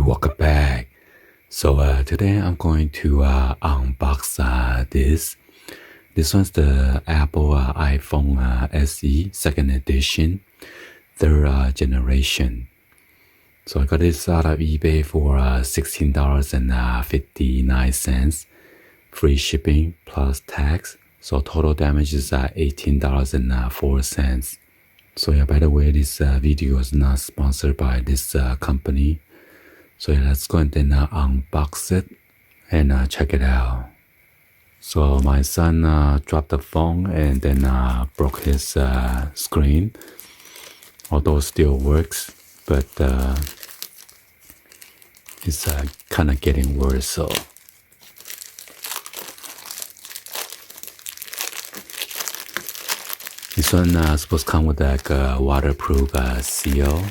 welcome back. So today I'm going to unbox this. This one's the Apple iPhone SE second edition, third generation. So I got this out of eBay for $16.59, free shipping plus tax. So total damage is $18.04. So yeah, by the way, this video is not sponsored by this company. So yeah, let's go and then unbox it and check it out. So my son dropped the phone and then broke his screen. Although it still works, but it's kind of getting worse. So this one supposed to come with like a waterproof seal.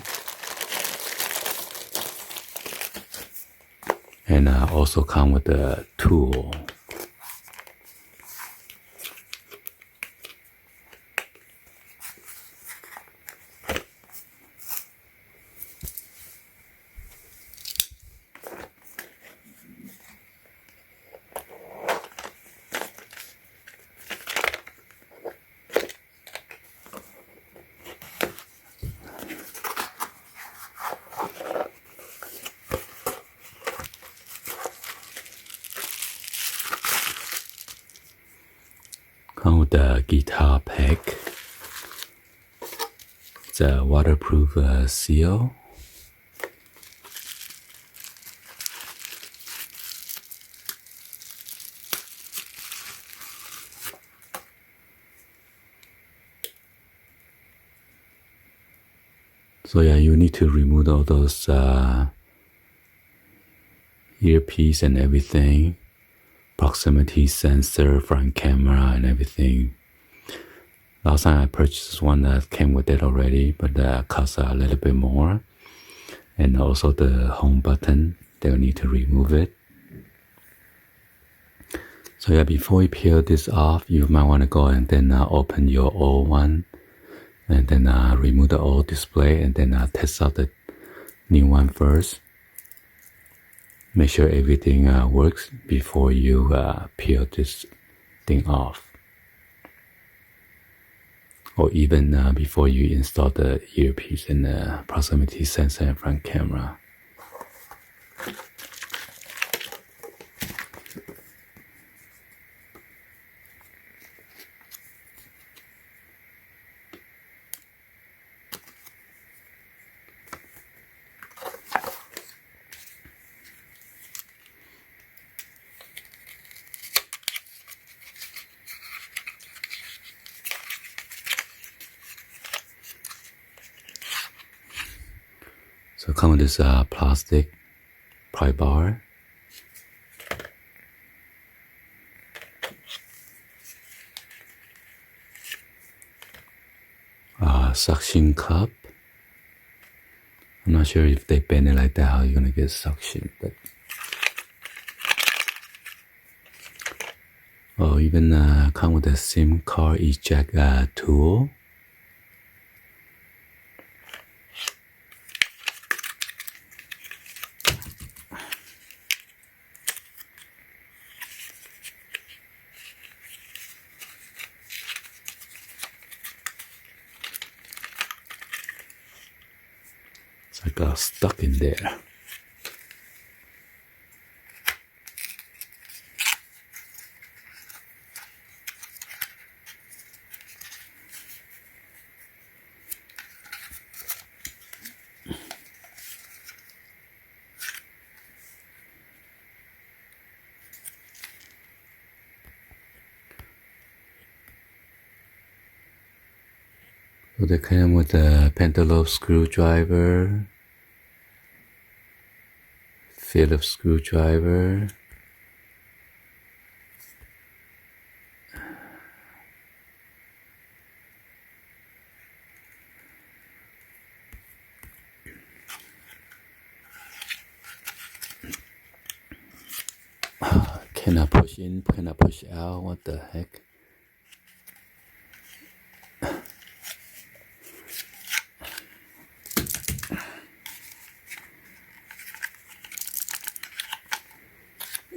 And also come with a tool. Come with the guitar pack. It's a waterproof seal. So yeah, you need to remove all those earpiece and everything. Proximity sensor, front camera, and everything. Last time I purchased one that came with it already, but that cost a little bit more. And also the home button, they'll need to remove it. So yeah, before you peel this off, you might want to go and then open your old one. And then remove the old display and then test out the new one first. Make sure everything works before you peel this thing off. Or even before you install the earpiece and the proximity sensor and front camera. So come with this plastic pry bar. Suction cup. I'm not sure if they bend it like that, how you're gonna get suction, but even come with a SIM card eject tool. It's like stuck in there. So they came with a pentalobe screwdriver, Phillips screwdriver, can I push in, can I push out, what the heck?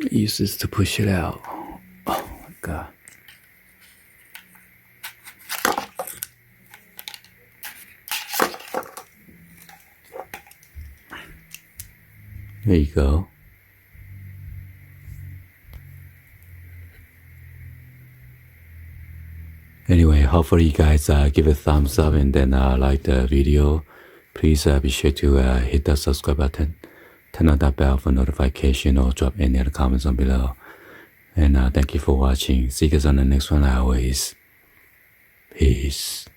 use this to push it out. Oh my god. There you go. Anyway, hopefully you guys give a thumbs up and then like the video. Please be sure to hit the subscribe button, turn on that bell for notification, or drop any other comments on below. And thank you for watching. See you guys on the next one. Always. Peace.